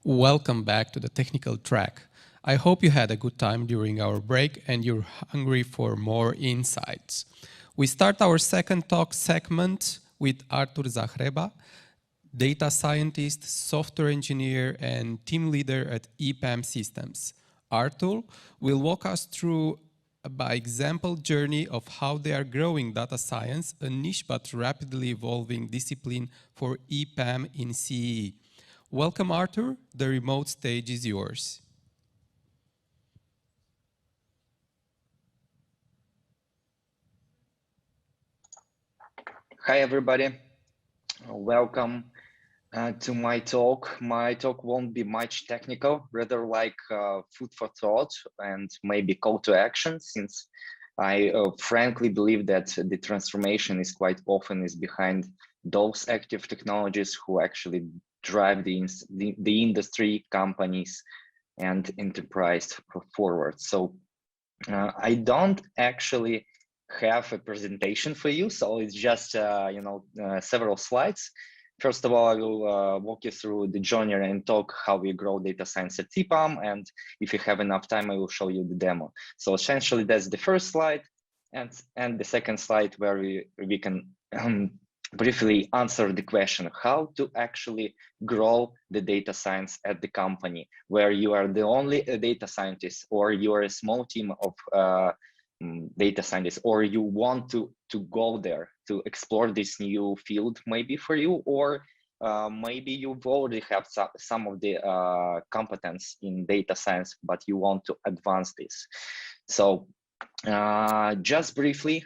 Welcome back to the technical track. I hope you had a good time during our break and you're hungry for more insights. We start our second talk segment with Artur Zahreba, data scientist, software engineer, and team leader at EPAM Systems. Artur will walk us through by example journey of how they are growing data science, a niche but rapidly evolving discipline for EPAM in CEE. Welcome, Artur. The remote stage is yours. Hi, everybody. Welcome to my talk. My talk won't be much technical, rather like food for thought and maybe call to action, since I frankly believe that the transformation is quite often behind those active technologies who actually drive the industry, companies, and enterprise forward. So I don't actually have a presentation for you, so it's just several slides. First of all, I will walk you through the journey and talk how we grow data science at EPAM, and if you have enough time, I will show you the demo. So essentially, that's the first slide, and the second slide where we can briefly answer the question how to actually grow the data science at the company, where you are the only data scientist, or you are a small team of data scientists, or you want to go there to explore this new field maybe for you, or maybe you already have some of the competence in data science, but you want to advance this. So just briefly,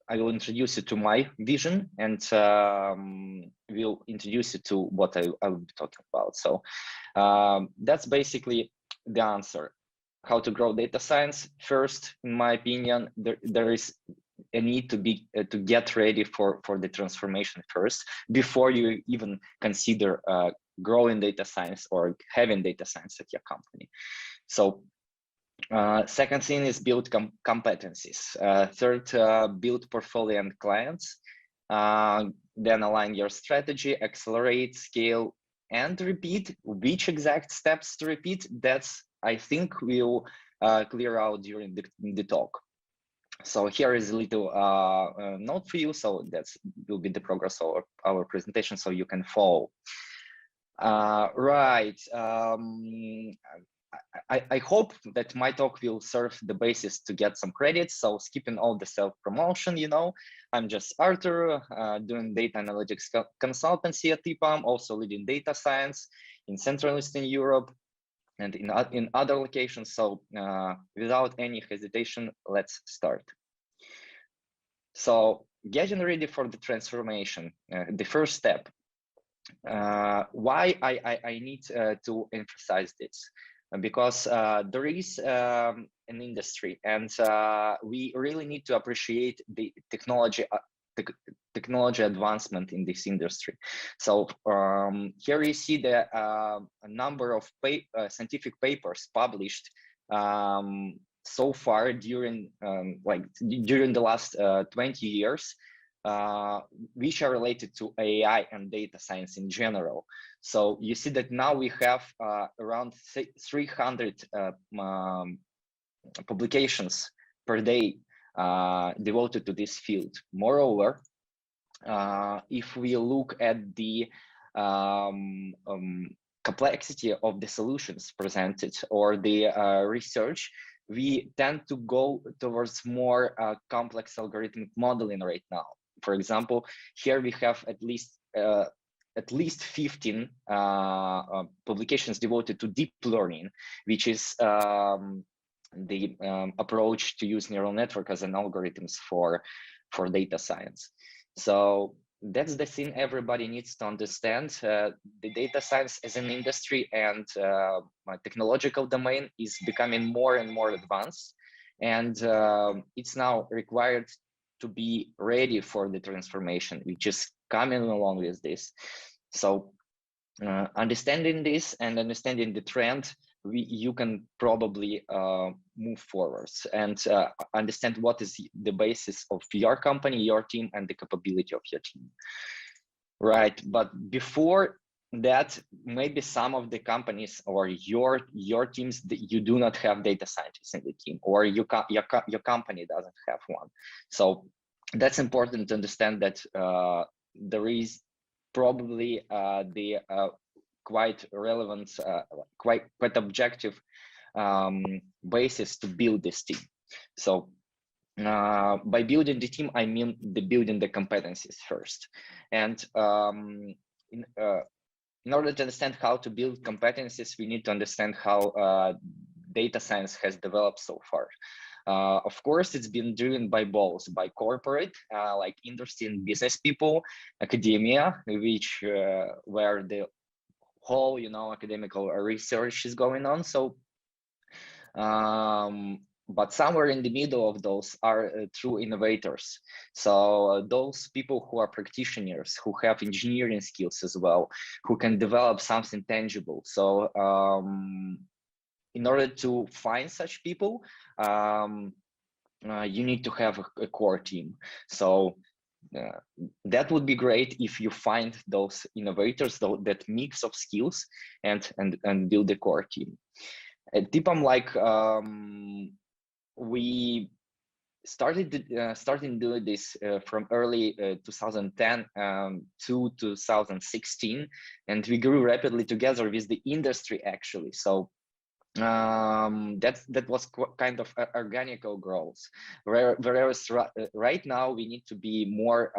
I will introduce you to my vision, and we'll introduce you to what I will be talking about. So that's basically the answer. How to grow data science. First, in my opinion, there is a need to get ready for the transformation first, before you even consider growing data science or having data science at your company. So second thing is build competencies. Third, build portfolio and clients. Then align your strategy, accelerate, scale, and repeat. Which exact steps to repeat? That's, I think, we'll clear out during the talk. So here is a little note for you. So that will be the progress of our presentation, so you can follow. Right. I hope that my talk will serve the basis to get some credits. So skipping all the self-promotion, I'm just Artur, doing data analytics consultancy at EPAM, also leading data science in Central Eastern Europe and in other locations. So without any hesitation, let's start. So getting ready for the transformation, the first step. Why I need to emphasize this? Because there is an industry, and we really need to appreciate the technology advancement in this industry. So here you see the a number of scientific papers published so far during the last 20 years, which are related to AI and data science in general. So you see that now we have around 300 publications per day devoted to this field. Moreover, if we look at the complexity of the solutions presented or the research, we tend to go towards more complex algorithmic modeling right now. For example, here we have at least 15 publications devoted to deep learning, which is the approach to use neural network as an algorithms for data science. So that's the thing everybody needs to understand. The data science as an industry and technological domain is becoming more and more advanced, and it's now required to be ready for the transformation, which is coming along with this. So understanding this and understanding the trend, you can probably move forwards and understand what is the basis of your company, your team, and the capability of your team. Right, but before that maybe some of the companies or your teams, you do not have data scientists in the team, or your company doesn't have one. So that's important to understand that there is probably the quite relevant, quite objective basis to build this team. So by building the team, I mean building the competencies first. And in order to understand how to build competencies, we need to understand how data science has developed so far. Of course, it's been driven by both, by corporate, like industry and business people, academia, which where the whole, academical research is going on. So, but somewhere in the middle of those are true innovators. So those people who are practitioners, who have engineering skills as well, who can develop something tangible. So in order to find such people, you need to have a core team. So that would be great if you find those innovators, that mix of skills, and build the core team. At EPAM, like we started doing this from early 2010 to 2016, and we grew rapidly together with the industry, actually. So that was kind of organical growth, whereas right now we need to be more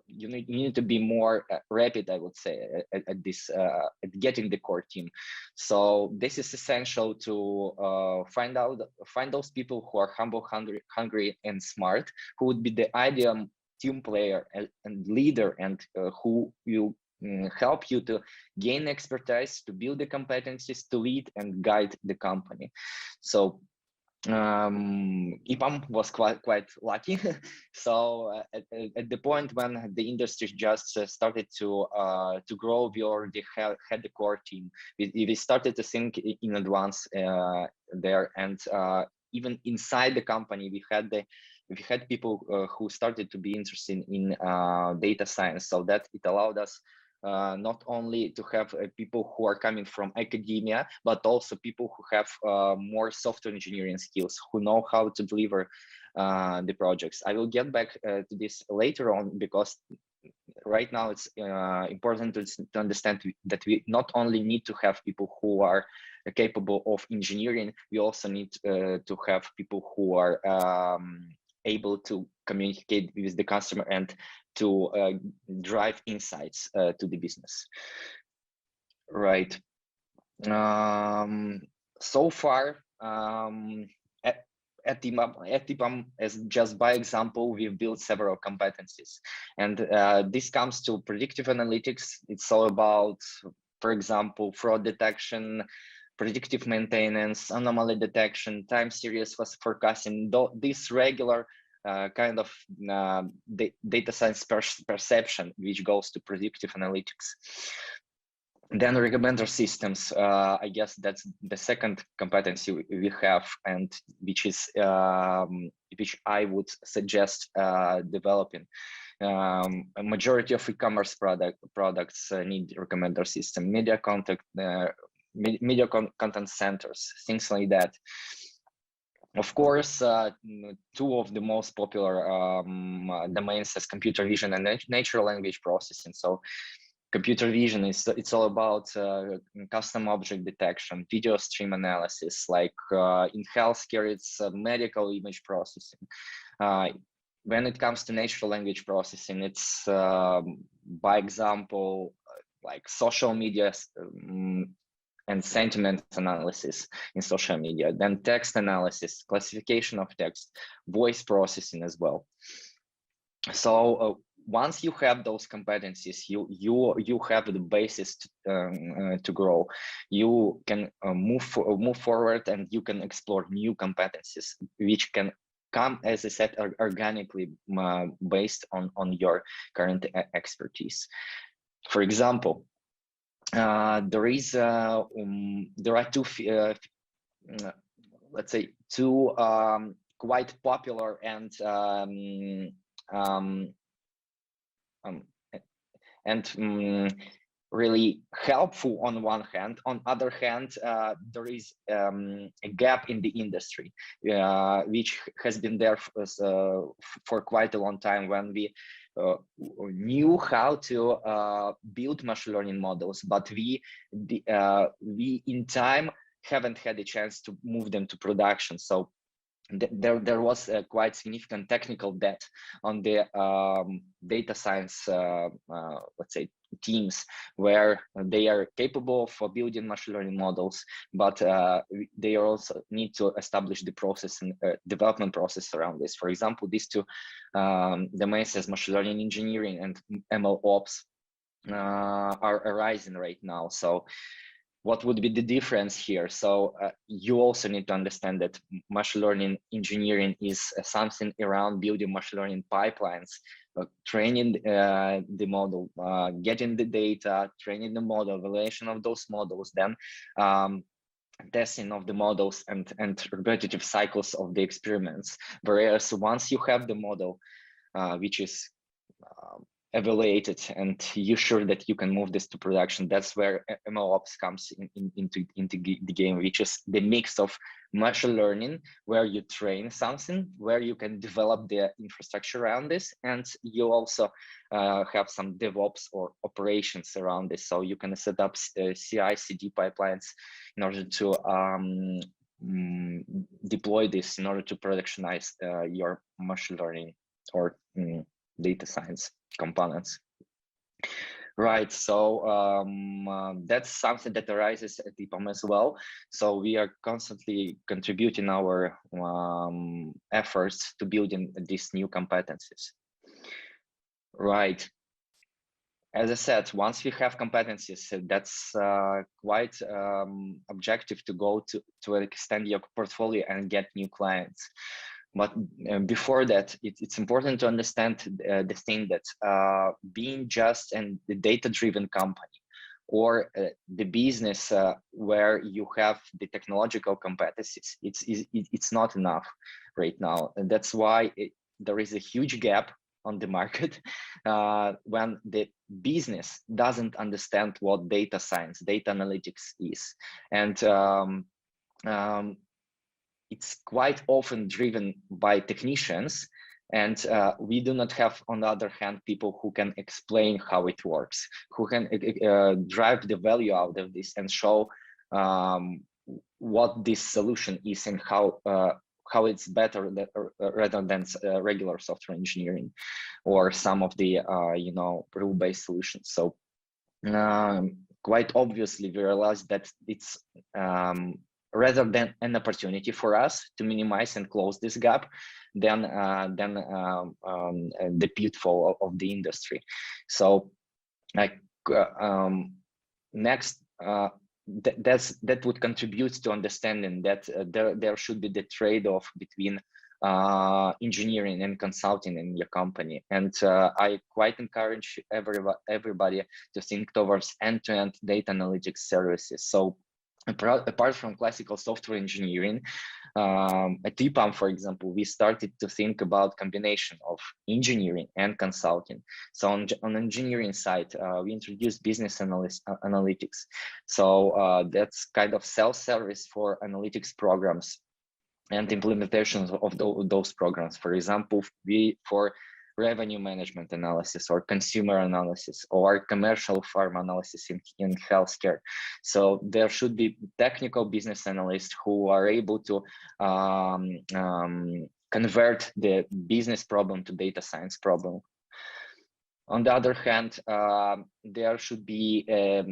you need to be more rapid, I would say, at this at getting the core team. So this is essential to find those people who are humble, hungry and smart, who would be the ideal team player and leader, and who will help you to gain expertise, to build the competencies, to lead and guide the company. So EPAM was quite lucky. So at the point when the industry just started to grow, we already had the core team. We started to think in advance there, and even inside the company, we had people who started to be interested in data science, so that it allowed us not only to have people who are coming from academia, but also people who have more software engineering skills, who know how to deliver the projects. I will get back to this later on, because right now it's important to understand that we not only need to have people who are capable of engineering, we also need to have people who are able to communicate with the customer and to drive insights to the business. Right. So far, at EPAM, as just by example, we've built several competencies, and this comes to predictive analytics. It's all about, for example, fraud detection, predictive maintenance, anomaly detection, time series forecasting, this regular kind of data science perception, which goes to predictive analytics. Then recommender systems, I guess that's the second competency we have, and which I would suggest developing. A majority of e-commerce products need recommender system, media content centers, things like that. Of course, two of the most popular domains is computer vision and natural language processing. So computer vision it's all about custom object detection, video stream analysis. Like in healthcare, it's medical image processing. When it comes to natural language processing, it's by example like social media and sentiment analysis in social media, then text analysis, classification of text, voice processing as well. So once you have those competencies, you have the basis to grow. You can move forward, and you can explore new competencies, which can come, as I said, organically based on your current expertise. For example, there are two let's say two quite popular and really helpful on one hand. On other hand, there is a gap in the industry, which has been there for quite a long time, when we knew how to build machine learning models, but we in time haven't had a chance to move them to production. So there was a quite significant technical debt on the data science, let's say, teams, where they are capable for building machine learning models, but they also need to establish the process and development process around this. For example, these two domains, as machine learning engineering and ML ops, are arising right now. So what would be the difference here? So you also need to understand that machine learning engineering is something around building machine learning pipelines, training the model, getting the data, training the model, evaluation of those models, then testing of the models and repetitive cycles of the experiments. Whereas once you have the model, which is evaluated, and you're sure that you can move this to production, that's where MLOps comes into the game, which is the mix of machine learning, where you train something, where you can develop the infrastructure around this, and you also have some DevOps or operations around this. So you can set up CI/CD pipelines in order to deploy this, in order to productionize your machine learning or data science components. Right, so that's something that arises at EPAM as well. So we are constantly contributing our efforts to building these new competencies. Right. As I said, once we have competencies, that's quite objective to go to extend your portfolio and get new clients. But before that, it's important to understand the thing that being just a data-driven company, or the business where you have the technological competencies, it's not enough right now. And that's why there is a huge gap on the market when the business doesn't understand what data science, data analytics is. And it's quite often driven by technicians, and we do not have, on the other hand, people who can explain how it works, who can drive the value out of this and show what this solution is and how it's better rather than regular software engineering or some of the rule-based solutions. So quite obviously, we realize that it's rather than an opportunity for us to minimize and close this gap, than the pitfall of the industry. So next, that would contribute to understanding that there should be the trade-off between engineering and consulting in your company. And I quite encourage everybody to think towards end-to-end data analytics services. So apart from classical software engineering, at EPAM, for example, we started to think about combination of engineering and consulting. So on engineering side, we introduced business analytics. So that's kind of self-service for analytics programs and implementations of those programs. For example, for revenue management analysis, or consumer analysis, or commercial farm analysis in healthcare. So there should be technical business analysts who are able to convert the business problem to data science problem. On the other hand, there should be a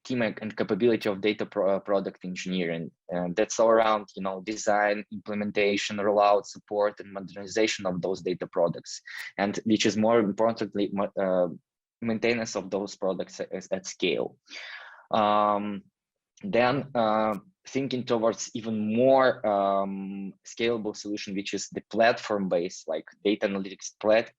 team and capability of data product engineering, and that's all around, design, implementation, rollout, support, and modernization of those data products, and which is more importantly, maintenance of those products at scale. Then thinking towards even more scalable solution, which is the platform-based, like data analytics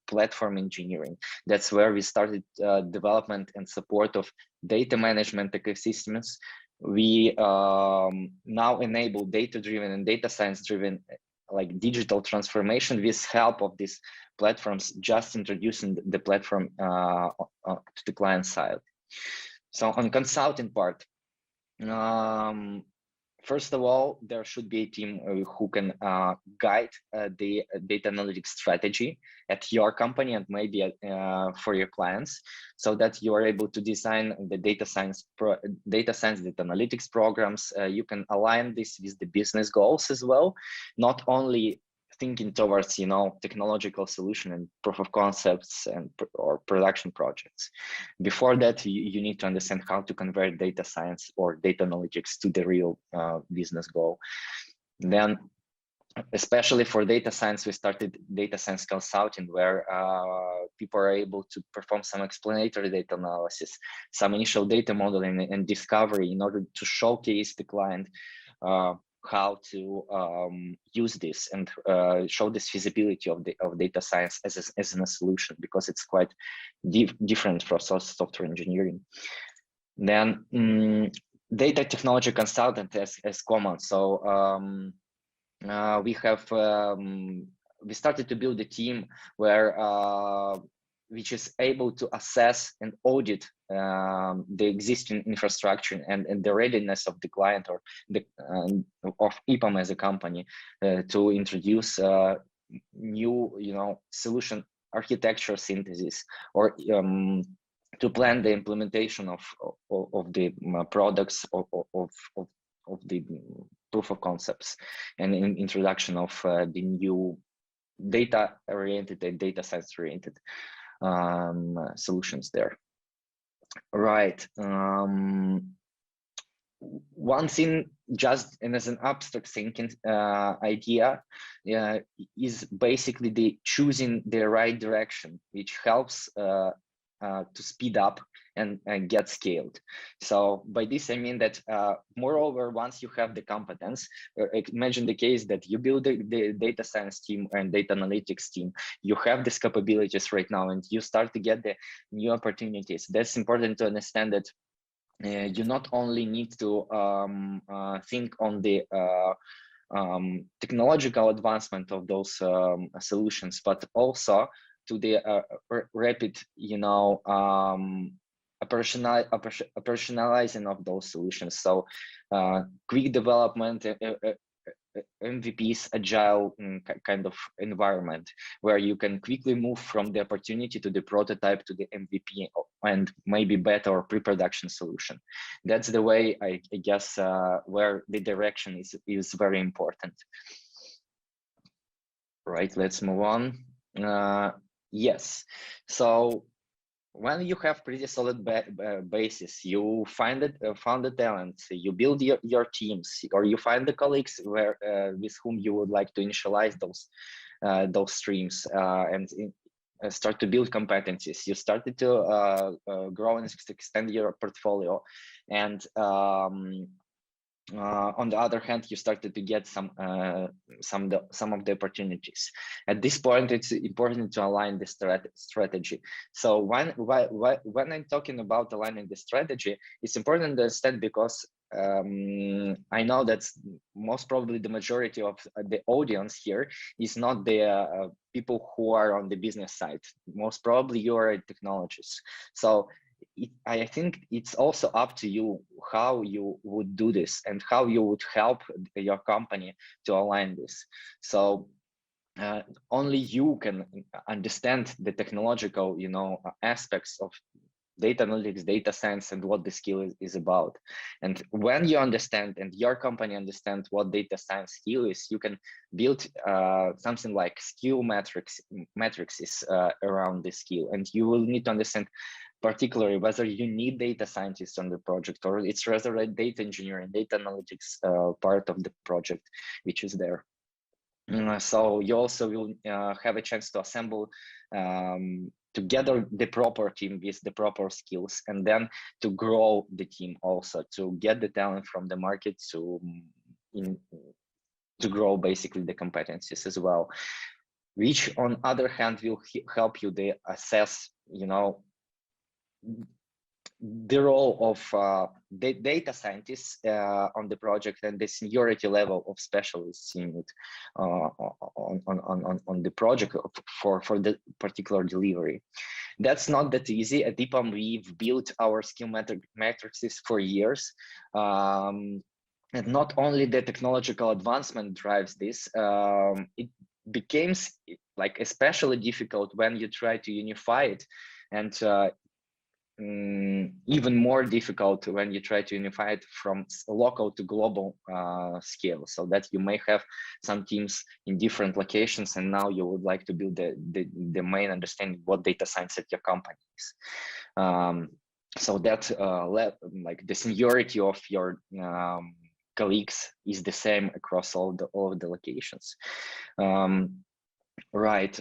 platform engineering. That's where we started development and support of data management ecosystems. We now enable data-driven and data science-driven like digital transformation with help of these platforms, just introducing the platform to the client side. So on consulting part, first of all, there should be a team who can guide the data analytics strategy at your company and maybe for your clients, so that you are able to design the data science, data analytics programs. You can align this with the business goals as well, not only thinking towards technological solution and proof of concepts and or production projects. Before that, you need to understand how to convert data science or data analytics to the real business goal. Then, especially for data science, we started data science consulting, where people are able to perform some explanatory data analysis, some initial data modeling and discovery in order to showcase the client how to use this and show this feasibility of data science as a solution, because it's quite different from software engineering. Then data technology consultant as common. So we started to build a team where which is able to assess and audit the existing infrastructure and the readiness of the client or the of EPAM as a company to introduce new solution architecture synthesis, or to plan the implementation of the products of the proof of concepts and introduction of the new data oriented and data science oriented solutions there. Right. One thing, just and as an abstract thinking idea, is basically the choosing the right direction, which helps to speed up and get scaled. So by this I mean that moreover, once you have the competence, imagine the case that you build the data science team and data analytics team, you have these capabilities right now and you start to get the new opportunities. That's important to understand that you not only need to think on the technological advancement of those solutions, but also to the rapid, personalizing of those solutions. So quick development, MVPs, agile kind of environment, where you can quickly move from the opportunity to the prototype to the MVP and maybe better or pre-production solution. That's the way I guess where the direction is very important. Right, let's move on. Yes, so when you have pretty solid basis, you found the talent, you build your teams, or you find the colleagues with whom you would like to initialize those streams and start to build competencies. You started to grow and extend your portfolio, and on the other hand, you started to get some of the opportunities. At this point, it's important to align the strategy. So when I'm talking about aligning the strategy, it's important to understand, because I know that most probably the majority of the audience here is not the people who are on the business side. Most probably you are technologists. So I think it's also up to you how you would do this and how you would help your company to align this. So only you can understand the technological, aspects of data analytics, data science, and what the skill is about. And when you understand and your company understands what data science skill is, you can build something like skill matrices around this skill. And you will need to understand particularly whether you need data scientists on the project, or it's rather a data engineering, data analytics part of the project, which is there. So you also will have a chance to assemble together the proper team with the proper skills, and then to grow the team also, to get the talent from the market to grow basically the competencies as well, which on other hand will help you to assess, the role of the data scientists on the project and the seniority level of specialists in it on the project for the particular delivery. That's not that easy. At EPAM, we've built our skill matrices for years. And not only the technological advancement drives this, it becomes like especially difficult when you try to unify it, and even more difficult when you try to unify it from local to global scale, so that you may have some teams in different locations, and now you would like to build the main understanding what data science at your company is. So that like the seniority of your colleagues is the same across all the locations. Right.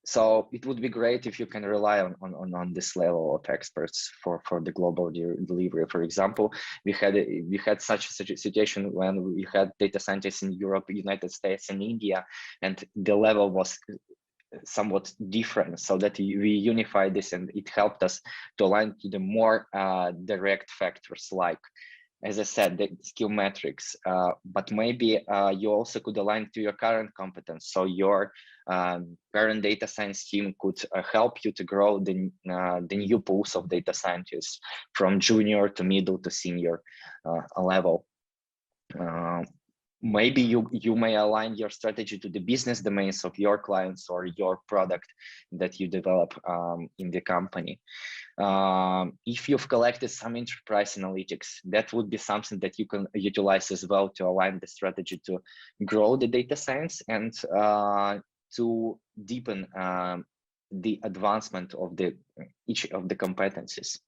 So it would be great if you can rely on this level of experts for the global delivery. For example, we had such a situation when we had data scientists in Europe, United States, and India, and the level was somewhat different, so that we unified this, and it helped us to align to the more direct factors, like, as I said, the skill metrics, but maybe you also could align to your current competence. So your current data science team could help you to grow the new pools of data scientists from junior to middle to senior level. Maybe you may align your strategy to the business domains of your clients or your product that you develop in the company. If you've collected some enterprise analytics, that would be something that you can utilize as well to align the strategy to grow the data science and to deepen the advancement of each of the competencies.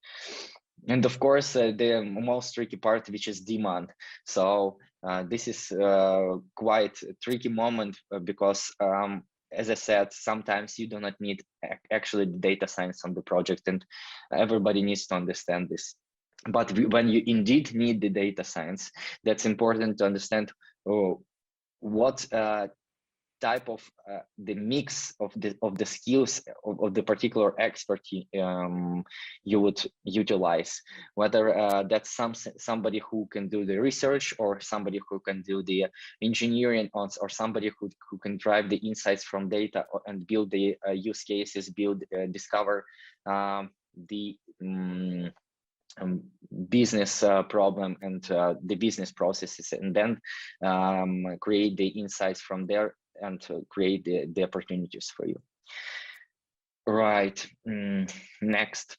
And of course, the most tricky part, which is demand. So this is quite a tricky moment because, as I said, sometimes you do not need actually the data science on the project, and everybody needs to understand this. But when you indeed need the data science, that's important to understand what type of the mix of the skills of the particular expert you would utilize, whether that's somebody who can do the research, or somebody who can do the engineering, or somebody who can drive the insights from data and build the use cases, discover the business problem and the business processes, and then create the insights from there and to create the opportunities for you. Right. Next.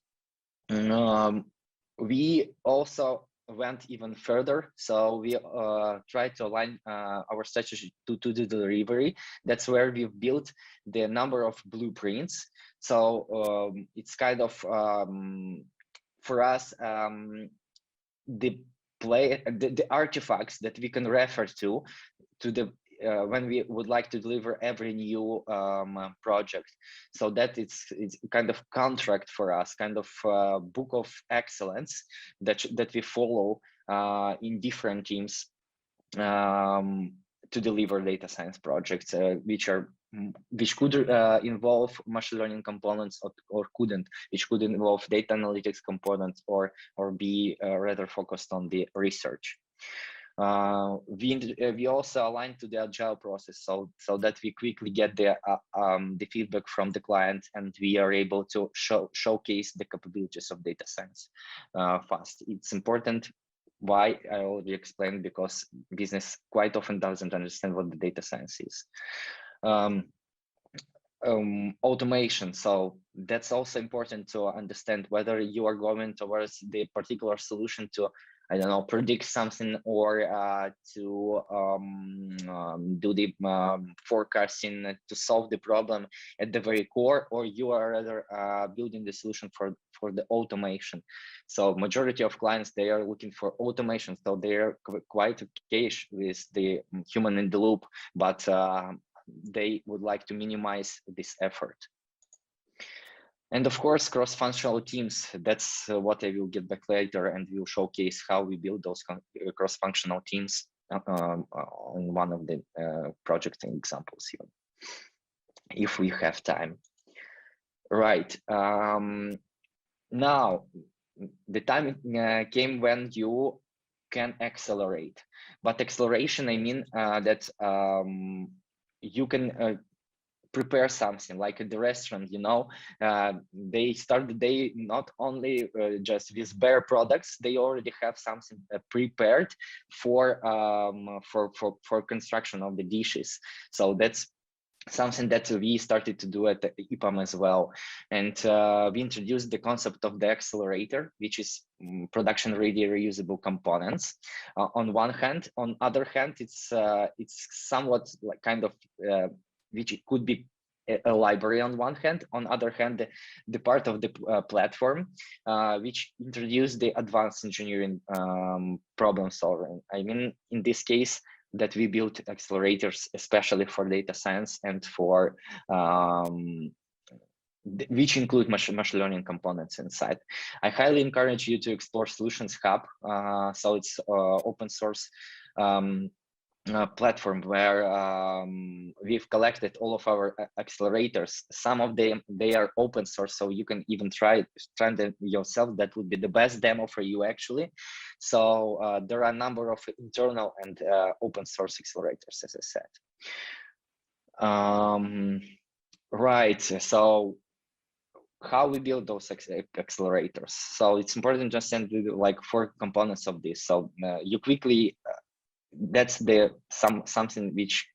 We also went even further. So we tried to align our strategy to the delivery. That's where we've built the number of blueprints. So it's kind of, for us, the artifacts that we can refer to the when we would like to deliver every new project. So that it's kind of contract for us, kind of book of excellence that we follow in different teams to deliver data science projects, which could involve machine learning components, or couldn't, which could involve data analytics components, or be rather focused on the research. We also align to the agile process, so that we quickly get the feedback from the client, and we are able to showcase the capabilities of data science fast. It's important. Why? I already explained, because business quite often doesn't understand what the data science is. Automation. So that's also important to understand whether you are going towards the particular solution to, I don't know, predict something, or to do the forecasting to solve the problem at the very core, or you are rather building the solution for the automation. So majority of clients, they are looking for automation, so they are quite okay with the human in the loop, but they would like to minimize this effort. And of course, cross-functional teams, that's what I will get back later, and we'll showcase how we build those cross-functional teams on one of the project examples here, if we have time. Right. Now, the time came when you can accelerate. But acceleration, I mean that you can prepare something like at the restaurant, they start the day not only just with bare products, they already have something prepared for construction of the dishes. So that's something that we started to do at the EPAM as well. And we introduced the concept of the accelerator, which is production ready reusable components on one hand. On other hand, it's somewhat like kind of which it could be a library on one hand. On other hand, the part of the platform which introduced the advanced engineering problem solving. I mean, in this case, that we built accelerators especially for data science and for which include machine learning components inside. I highly encourage you to explore Solutions Hub. So it's open source platform where we've collected all of our accelerators. Some of them, they are open source, so you can even try them yourself. That would be the best demo for you, actually. So there are a number of internal and open source accelerators, as I said. Right, so how we build those accelerators. So it's important to understand like 4 components of this. So you quickly that's the something which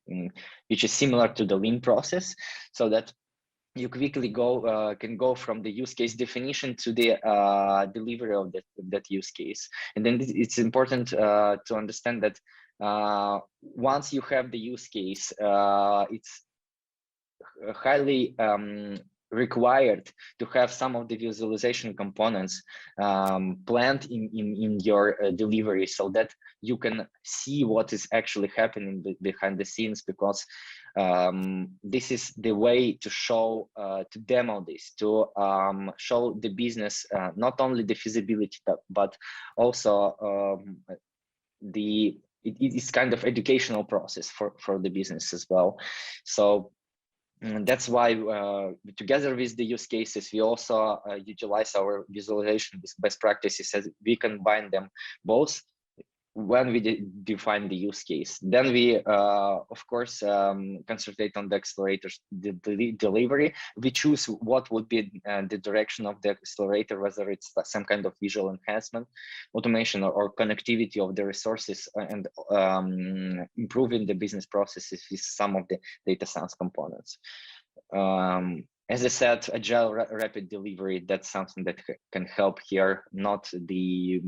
is similar to the lean process, so that you quickly can go from the use case definition to the delivery of that use case. And then it's important to understand that once you have the use case, it's highly required to have some of the visualization components planned in your delivery, so that you can see what is actually happening behind the scenes, because this is the way to show, to demo this, to show the business not only the feasibility, but also it is kind of educational process for the business as well. So that's why together with the use cases, we also utilize our visualization best practices, as we combine them both when we define the use case. Then we, of course, concentrate on the accelerators, the delivery. We choose what would be the direction of the accelerator, whether it's some kind of visual enhancement, automation, or connectivity of the resources, and improving the business processes with some of the data science components. As I said, agile rapid delivery, that's something that can help here, not the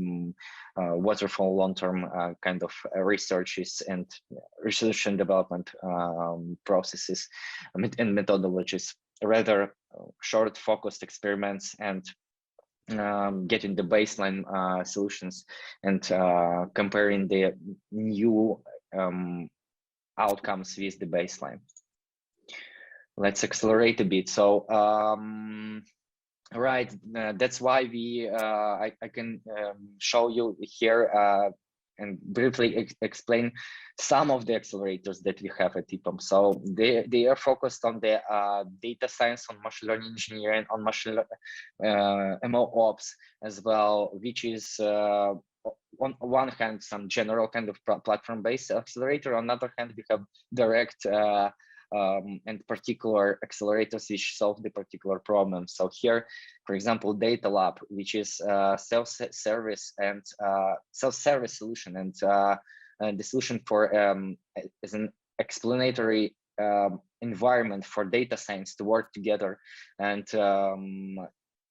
waterfall long-term kind of researches and research and development processes and methodologies, rather short focused experiments and getting the baseline solutions and comparing the new outcomes with the baseline. Let's accelerate a bit. So, right, that's why I can show you here and briefly explain some of the accelerators that we have at EPAM. So they are focused on the data science, on machine learning engineering, on machine ML ops as well, which is on one hand some general kind of platform-based accelerator. On the other hand, we have direct and particular accelerators which solve the particular problem. So here, for example, Data Lab, which is self-service and self-service solution, and the solution for as an explanatory environment for data science to work together and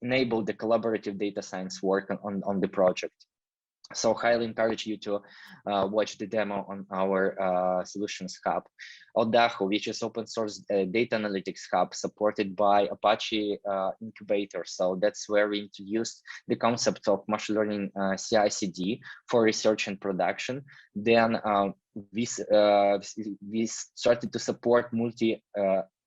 enable the collaborative data science work on the project. So highly encourage you to watch the demo on our Solutions Hub. Odaho, which is open source data analytics hub supported by Apache Incubator. So that's where we introduced the concept of machine learning CI/CD for research and production. Then we started to support multi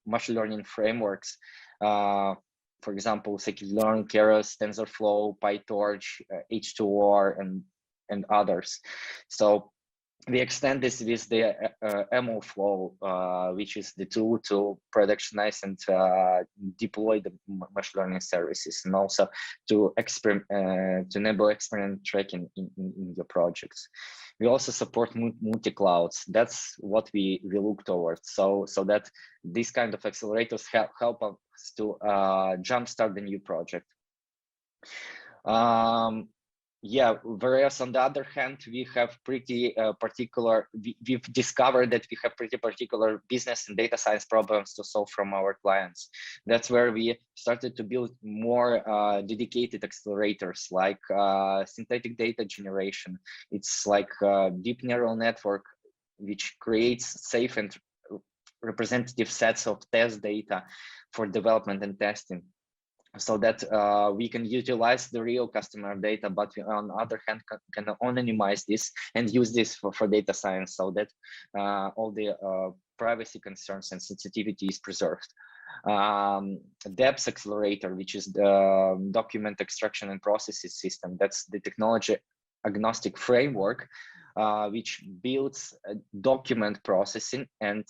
machine learning frameworks. For example, scikit-learn, Keras, TensorFlow, PyTorch, H2R, and others. So we extend this with the MO flow, which is the tool to productionize and deploy the machine learning services, and also to enable experiment tracking in your projects. We also support multi-clouds. That's what we look towards. So that these kind of accelerators help us to jumpstart the new project. Yeah, whereas on the other hand, we have pretty particular, we've discovered that we have pretty particular business and data science problems to solve from our clients. That's where we started to build more dedicated accelerators, like synthetic data generation. It's like a deep neural network, which creates safe and representative sets of test data for development and testing, so that we can utilize the real customer data, but we, on the other hand, can anonymize this and use this for data science, so that all the privacy concerns and sensitivity is preserved. DEPS accelerator, which is the document extraction and processes system, that's the technology agnostic framework, which builds document processing and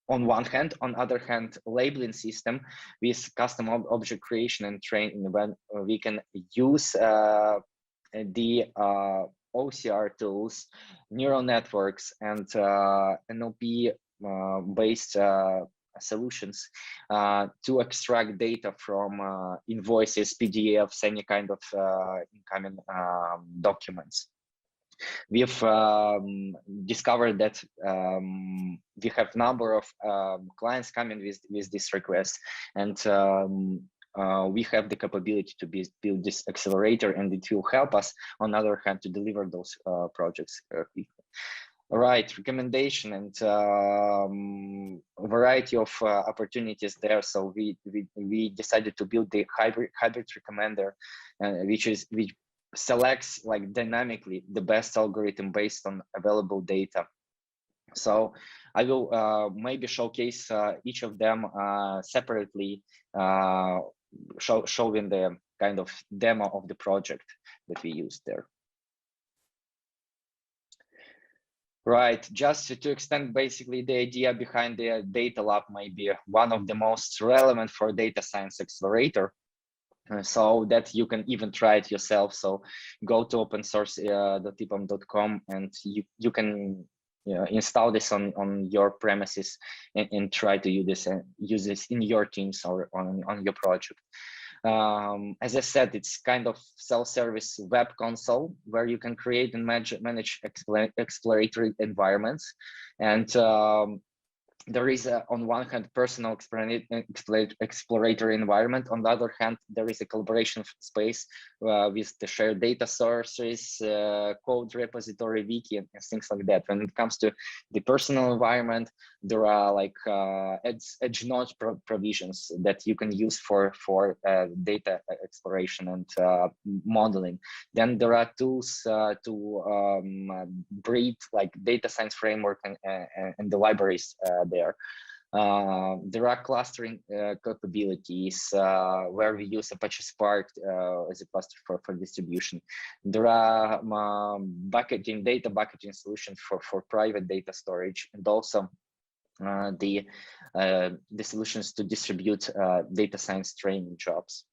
on one hand, on other hand, labeling system with custom object creation and training, when we can use the OCR tools, neural networks, and NLP based solutions to extract data from invoices, PDFs, any kind of incoming documents. We've discovered that we have number of clients coming with this request, and we have the capability to build this accelerator, and it will help us, on the other hand, to deliver those projects quickly. All right, recommendation and variety of opportunities there. So we decided to build the hybrid recommender, which selects like dynamically the best algorithm based on available data. So I will maybe showcase each of them separately, showing the kind of demo of the project that we used there. Right, just to extend basically the idea behind the data lab, maybe one of the most relevant for data science accelerator, so that you can even try it yourself. So go to opensource.epam.com and you can install this on your premises and try to use this in your teams or on your project. As I said, it's kind of self-service web console where you can create and manage exploratory environments. And there is on one hand personal exploratory environment, on the other hand there is a collaboration space with the shared data sources, code repository, wiki, and things like that. When it comes to the personal environment, there are like edge node provisions that you can use for data exploration and modeling. Then there are tools to breed like data science framework and the libraries there. There are clustering capabilities where we use Apache Spark as a cluster for distribution. There are data bucketing solutions for private data storage, and also the solutions to distribute data science training jobs.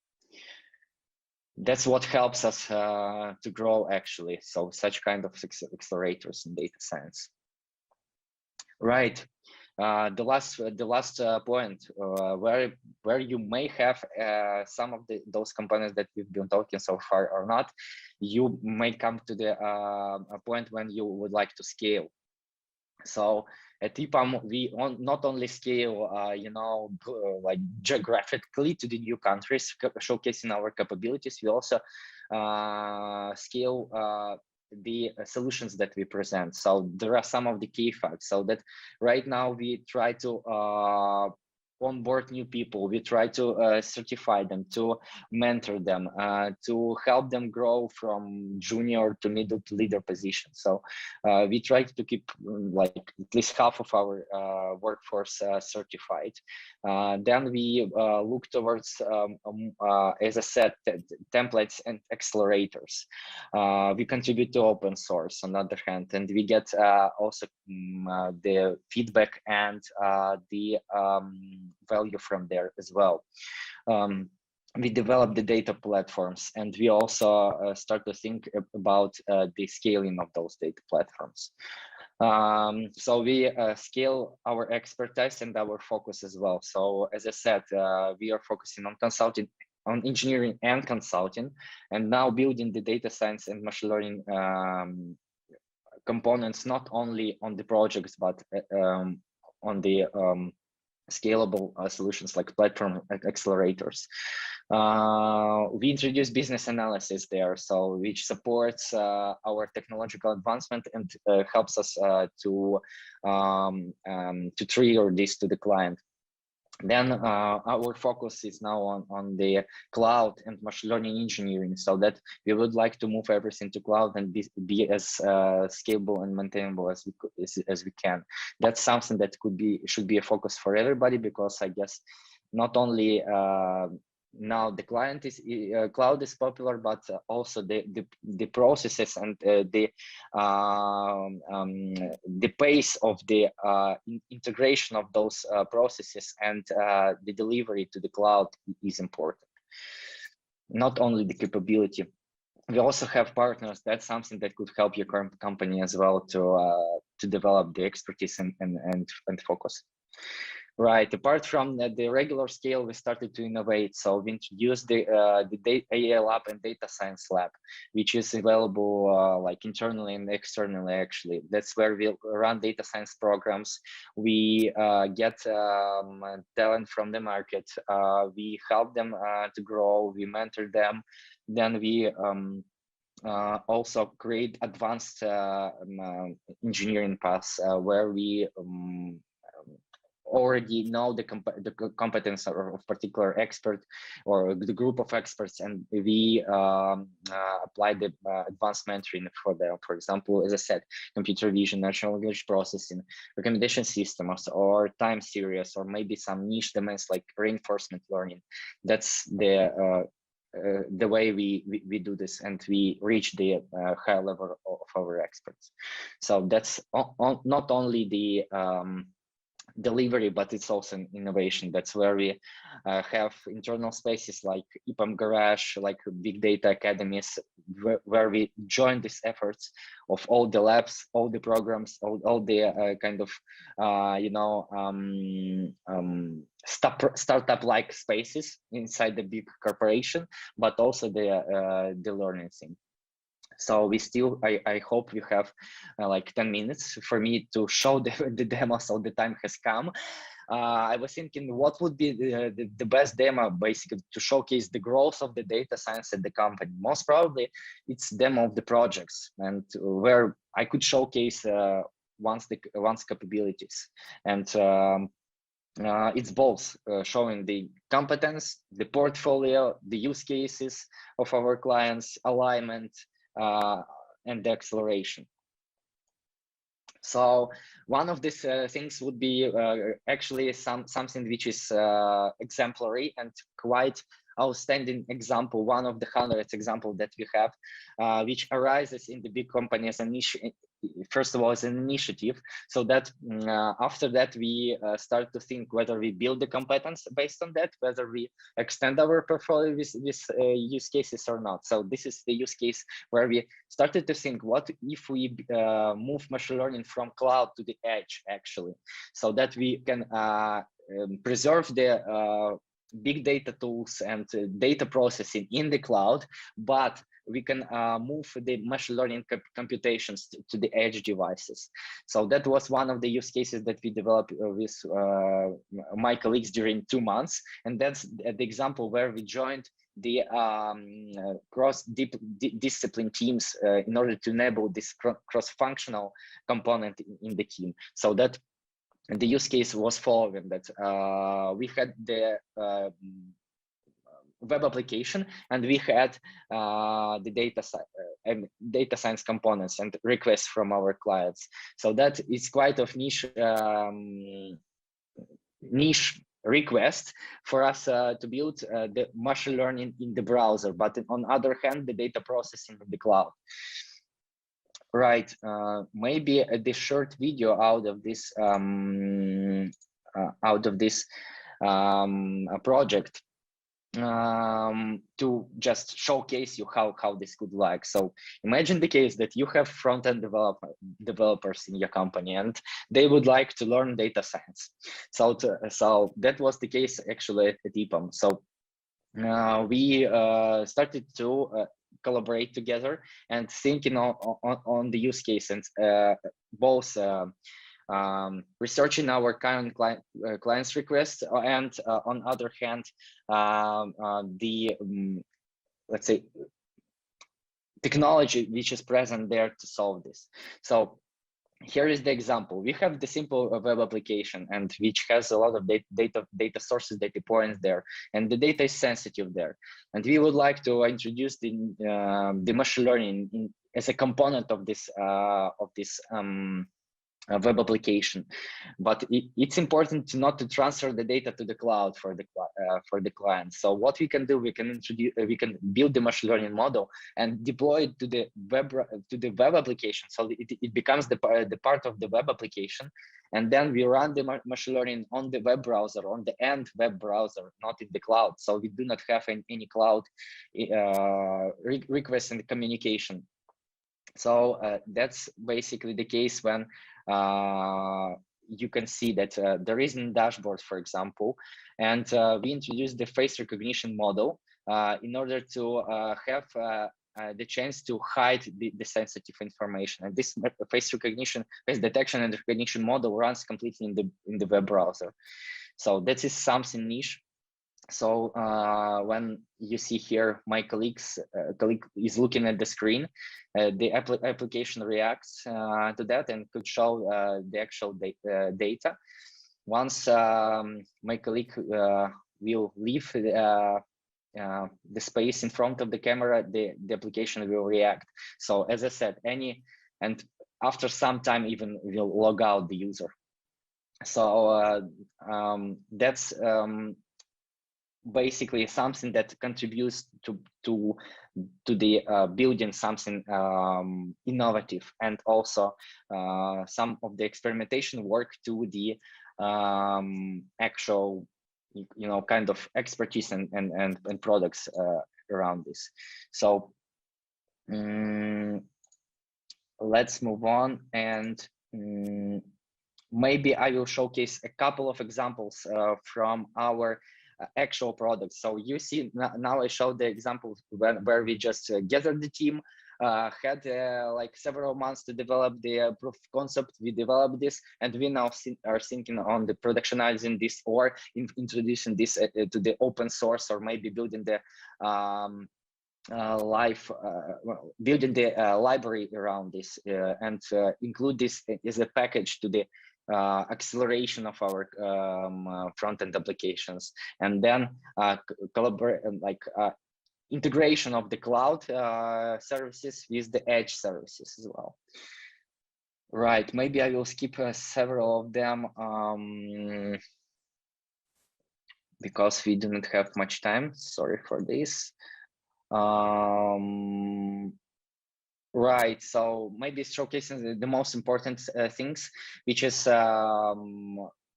That's what helps us to grow, actually. So such kind of accelerators in data science. Right. The last point where you may have some of those components that we've been talking so far or not, you may come to the a point when you would like to scale. So at EPAM, we not only scale, like geographically to the new countries, showcasing our capabilities, we also scale the solutions that we present. So there are some of the key facts. So that right now we try to onboard new people. We try to certify them, to mentor them, to help them grow from junior to middle to leader position. So we try to keep like at least half of our workforce certified. Then we look towards, as I said, templates and accelerators. We contribute to open source on the other hand, and we get also the feedback and the value from there as well. We develop the data platforms, and we also start to think about the scaling of those data platforms. So we scale our expertise and our focus as well. So as I said, we are focusing on consulting, on engineering and consulting, and now building the data science and machine learning components, not only on the projects, but on the scalable solutions like platform accelerators. We introduce business analysis there, so which supports our technological advancement and helps us to trigger this to the client. Then our focus is now on the cloud and machine learning engineering, so that we would like to move everything to cloud and be as scalable and maintainable as we can. That's something that should be a focus for everybody, because I guess not only now the client is cloud is popular, but also the processes and the pace of the integration of those processes and the delivery to the cloud is important. Not only the capability. We also have partners. That's something that could help your current company as well to develop the expertise and focus. Right. Apart from the regular scale, we started to innovate. So we introduced the AI lab and data science lab, which is available like internally and externally. Actually, that's where we run data science programs. We get talent from the market. We help them to grow. We mentor them. Then we also create advanced engineering paths where we already know the competence of particular expert or the group of experts, and we apply the advanced mentoring for them. For example, as I said, computer vision, natural language processing, recommendation systems, or time series, or maybe some niche domains like reinforcement learning. That's the way we do this, and we reach the high level of our experts. So that's not only the delivery, but it's also an innovation. That's where we have internal spaces like EPAM Garage, like big data academies, where we join these efforts of all the labs, all the programs, all the kind of startup-like spaces inside the big corporation, but also the learning thing. So we still, I hope you have like 10 minutes for me to show the demo, so the time has come. I was thinking what would be the best demo basically to showcase the growth of the data science at the company. Most probably it's demo of the projects, and where I could showcase one's capabilities. And it's both showing the competence, the portfolio, the use cases of our clients, alignment, and the acceleration. So one of these things would be actually something which is exemplary and quite outstanding example, one of the hundreds example that we have, which arises in the big company as an issue. First of all, as an initiative, so that after that we start to think whether we build the competence based on that, whether we extend our portfolio with use cases or not. So this is the use case where we started to think, what if we move machine learning from cloud to the edge, actually, so that we can preserve the big data tools and data processing in the cloud, but we can move the machine learning computations to the edge devices. So that was one of the use cases that we developed with my colleagues during 2 months. And that's the example where we joined the cross-discipline teams in order to enable this cross-functional component in the team. So that And the use case was following that we had the web application, and we had the data science components and requests from our clients. So that is quite of niche request for us to build the machine learning in the browser, but on the other hand, the data processing in the cloud. Right, maybe the short video out of this project to just showcase you how this could like. So imagine the case that you have front-end developers in your company, and they would like to learn data science. So that was the case actually at EPAM. So we started to collaborate together and thinking on the use case, and both researching our current clients' requests, and on other hand, let's say, technology which is present there to solve this. So here is the example. We have the simple web application, and which has a lot of data sources, data points there, and the data is sensitive there. And we would like to introduce the machine learning as a component of this web application, but it's important not to transfer the data to the cloud for the client. So what we can do, we can build the machine learning model and deploy it to the web application, so it becomes the part of the web application, and then we run the machine learning on the web browser, on the end web browser, not in the cloud. So we do not have any cloud request and communication. So that's basically the case when you can see that there is a dashboard, for example, and we introduced the face recognition model in order to have the chance to hide the sensitive information. And this face detection and recognition model runs completely in the web browser. So that is something niche. So when you see here, my colleague is looking at the screen, the application reacts to that and could show the actual data. Once my colleague will leave the space in front of the camera, the application will react. So as I said, and after some time even will log out the user. So that's basically something that contributes to the building something innovative, and also some of the experimentation work to the actual kind of expertise and products around this. So let's move on, and maybe I will showcase a couple of examples from our actual products. So you see now I showed the example where we just gathered the team, had like several months to develop the proof of concept. We developed this, and we now are thinking on the productionizing this, or introducing this to the open source, or maybe building the building the library around this, and include this as a package to the acceleration of our front-end applications, and then collaborate, integration of the cloud services with the edge services as well. Right, maybe I will skip several of them because we do not have much time. Sorry for this. Right, so maybe showcasing the most important things, which is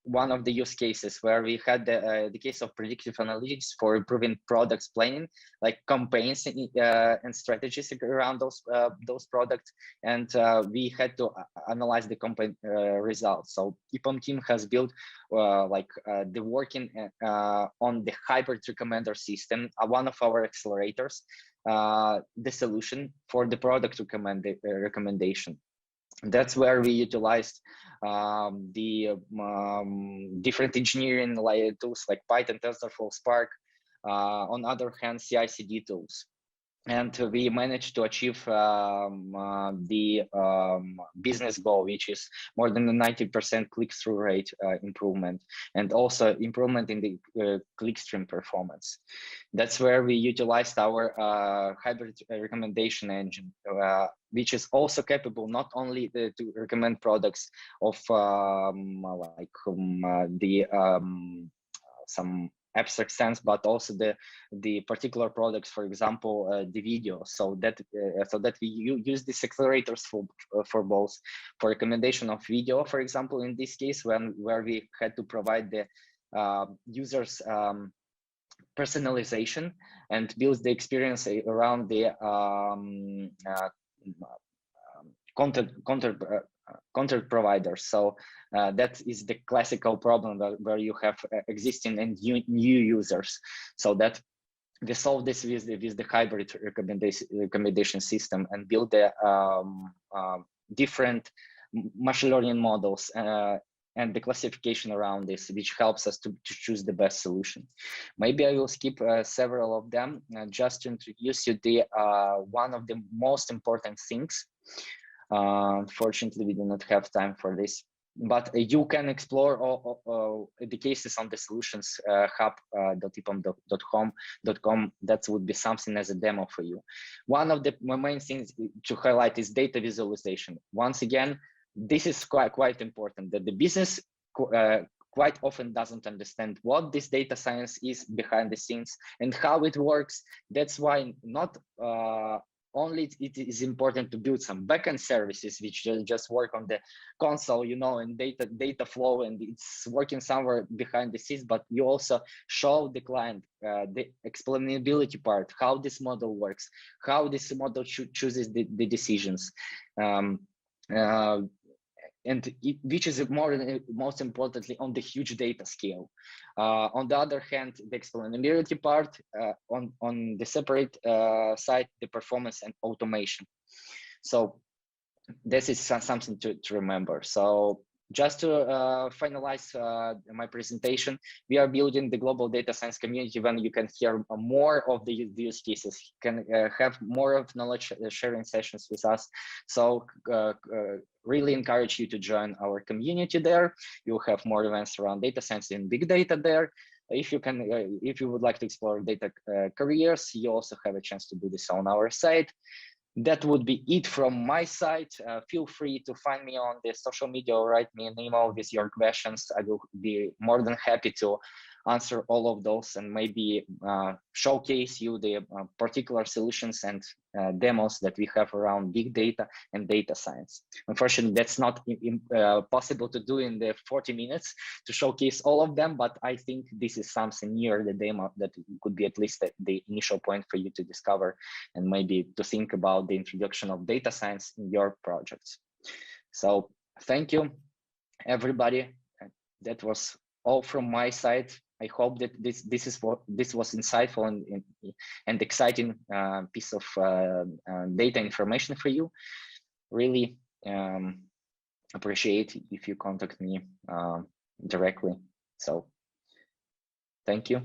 one of the use cases where we had the case of predictive analytics for improving products planning, like campaigns and strategies around those products, and we had to analyze the campaign results. So EPAM team has built the working on the hybrid recommender system, one of our accelerators, the solution for the product recommendation. That's where we utilized the different engineering tools like Python, TensorFlow, Spark, on other hand, CI/CD tools. and we managed to achieve the business goal, which is more than a 90% click-through rate improvement, and also improvement in the click-stream performance. That's where we utilized our hybrid recommendation engine, which is also capable not only to recommend products of some abstract sense, but also the particular products, for example, the video, so that we use these accelerators for both, for recommendation of video, for example, in this case, where we had to provide the users personalization and build the experience around the content providers. So that is the classical problem where you have existing and new users. So that we solve this with the hybrid recommendation system and build the different machine learning models and the classification around this, which helps us to choose the best solution. Maybe I will skip several of them just to introduce you the one of the most important things. Unfortunately, we do not have time for this, but you can explore all the cases on the solutions hub.epam.com. That would be something as a demo for you. One of the main things to highlight is data visualization. Once again, this is quite important, that the business quite often doesn't understand what this data science is behind the scenes and how it works. That's why not only it is important to build some backend services which just work on the console, you know, and data flow, and it's working somewhere behind the scenes, but you also show the client the explainability part, how this model works, how this model chooses the decisions, and which is most importantly on the huge data scale. On the other hand, the explainability part, on the separate side, the performance and automation. So this is something to remember. So just to finalize my presentation, we are building the global data science community when you can hear more of the use cases, can have more of knowledge sharing sessions with us. So really encourage you to join our community there. You'll have more events around data science and big data there. If you can, if you would like to explore data careers, you also have a chance to do this on our site. That would be it from my side. Feel free to find me on the social media or write me an email with your questions. I will be more than happy to answer all of those and maybe showcase you the particular solutions and demos that we have around big data and data science. Unfortunately, that's not possible to do in the 40 minutes to showcase all of them, but I think this is something near the demo that could be at least the initial point for you to discover and maybe to think about the introduction of data science in your projects. So thank you, everybody. That was all from my side. I hope that this was insightful and exciting piece of data information for you. Really appreciate if you contact me directly. So thank you.